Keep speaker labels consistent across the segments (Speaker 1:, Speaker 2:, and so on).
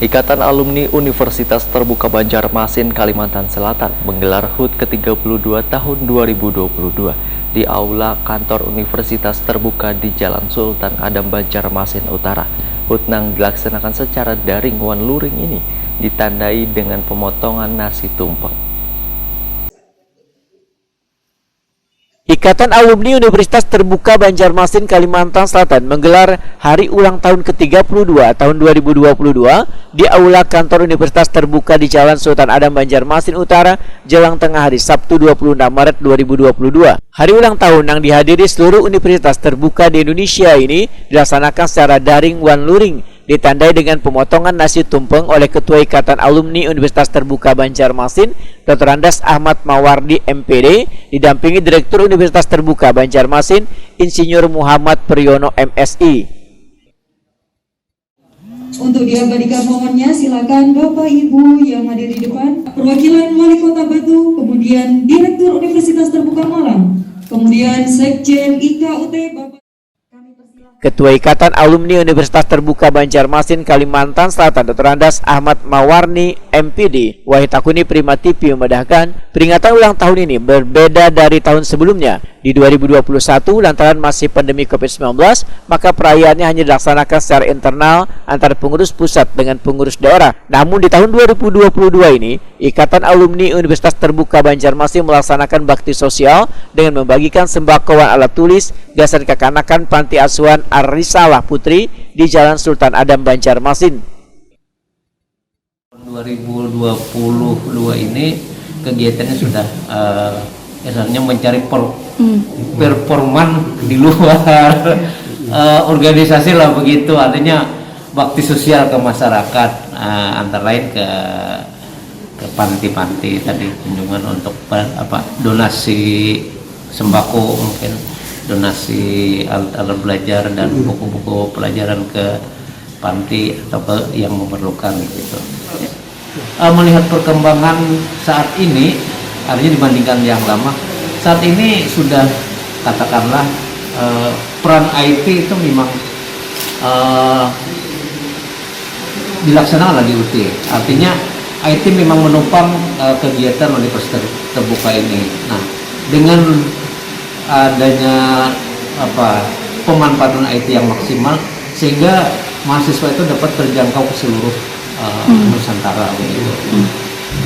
Speaker 1: Ikatan Alumni Universitas Terbuka Banjarmasin Kalimantan Selatan menggelar HUT ke-32 tahun 2022 di Aula Kantor Universitas Terbuka di Jalan Sultan Adam Banjarmasin Utara. HUT yang dilaksanakan secara daring one luring ini ditandai dengan pemotongan nasi tumpeng.
Speaker 2: Ikatan Alumni Universitas Terbuka Banjarmasin Kalimantan Selatan menggelar hari ulang tahun ke-32 tahun 2022 di Aula Kantor Universitas Terbuka di Jalan Sultan Adam Banjarmasin Utara, Jelang Tengah hari Sabtu 26 Maret 2022. Hari ulang tahun yang dihadiri seluruh universitas terbuka di Indonesia ini dilaksanakan secara daring one luring, ditandai dengan pemotongan nasi tumpeng oleh Ketua Ikatan Alumni Universitas Terbuka Banjarmasin, Dr. Andes Ahmad Mawardi MPD, didampingi Direktur Universitas Terbuka Banjarmasin, Insinyur Muhammad Priyono MSI.
Speaker 3: Untuk diabadikan momennya, silakan Bapak Ibu yang hadir di depan, perwakilan Wali Kota Batu, kemudian Direktur Universitas Terbuka Malang, kemudian Sekjen IKUT Bapak.
Speaker 2: Ketua Ikatan Alumni Universitas Terbuka Banjarmasin Kalimantan Selatan, Dr. Andes Ahmad Mawardi MPD, Wahid Takuni Prima TV memedahkan peringatan ulang tahun ini berbeda dari tahun sebelumnya. Di 2021 lantaran masih pandemi COVID-19, maka perayaannya hanya dilaksanakan secara internal antara pengurus pusat dengan pengurus daerah. Namun di tahun 2022 ini, Ikatan Alumni Universitas Terbuka Banjarmasin melaksanakan bakti sosial dengan membagikan sembako alat tulis gasan kekanakan Panti Asuhan Ar-Risalah Putri di Jalan Sultan Adam Banjarmasin.
Speaker 4: 2022 ini kegiatannya sudah misalnya mencari performan di luar organisasi lah begitu, artinya bakti sosial ke masyarakat, antara lain ke panti-panti tadi, kunjungan untuk donasi sembako, mungkin donasi alat belajar dan buku-buku pelajaran ke panti atau ke yang memerlukan gitu. Melihat perkembangan saat ini, artinya dibandingkan yang lama, saat ini sudah katakanlah peran IT itu memang dilaksanakan lagi UT. Artinya IT memang menopang kegiatan Universitas Terbuka ini. Nah, dengan adanya pemanfaatan IT yang maksimal, sehingga mahasiswa itu dapat terjangkau ke seluruh Nusantara begitu.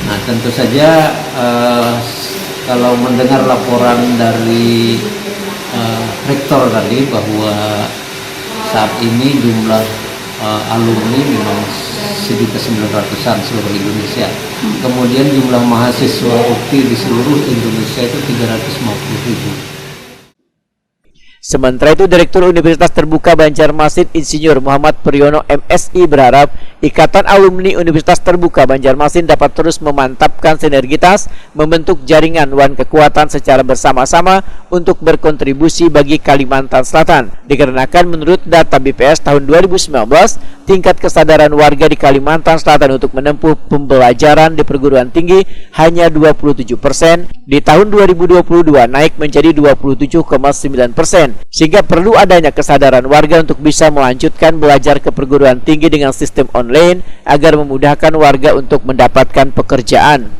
Speaker 4: Nah, tentu saja kalau mendengar laporan dari rektor tadi bahwa saat ini jumlah alumni memang 1.900-an seluruh Indonesia. Kemudian jumlah mahasiswa UPI di seluruh Indonesia itu 350.000.
Speaker 2: Sementara itu, Direktur Universitas Terbuka Banjarmasin Insinyur Muhammad Priyono MSI berharap Ikatan Alumni Universitas Terbuka Banjarmasin dapat terus memantapkan sinergitas, membentuk jaringan wan kekuatan secara bersama-sama untuk berkontribusi bagi Kalimantan Selatan. Dikarenakan menurut data BPS tahun 2019, tingkat kesadaran warga di Kalimantan Selatan untuk menempuh pembelajaran di perguruan tinggi hanya 27%, di tahun 2022 naik menjadi 27,9%. Sehingga perlu adanya kesadaran warga untuk bisa melanjutkan belajar ke perguruan tinggi dengan sistem online agar memudahkan warga untuk mendapatkan pekerjaan.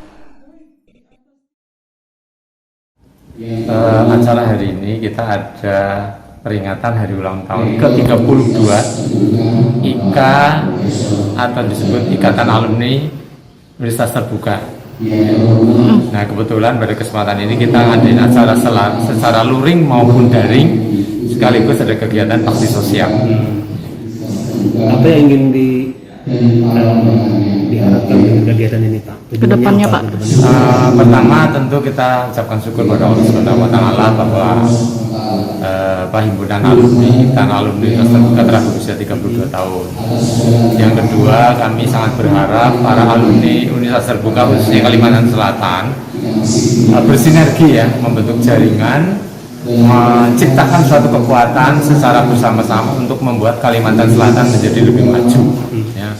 Speaker 5: Acara hari ini kita ada peringatan hari ulang tahun ke-32 IKA atau disebut Ikatan Alumni Universitas Terbuka. Nah, kebetulan pada kesempatan ini kita ngadain acara secara luring maupun daring, sekaligus ada kegiatan bakti sosial.
Speaker 6: Apa yang ingin diharapkan dengan kegiatan ini, Pak?
Speaker 7: Kedepannya, Pak?
Speaker 5: Pertama tentu kita ucapkan syukur pada Allah Subhanahu wa Ta'ala bahwa himpunan alumni Ikatan Alumni Universitas Terbuka telah berusia 32 tahun. Yang kedua, kami sangat berharap para alumni Universitas Terbuka khususnya Kalimantan Selatan bersinergi ya, membentuk jaringan, menciptakan suatu kekuatan secara bersama-sama untuk membuat Kalimantan Selatan menjadi lebih maju ya.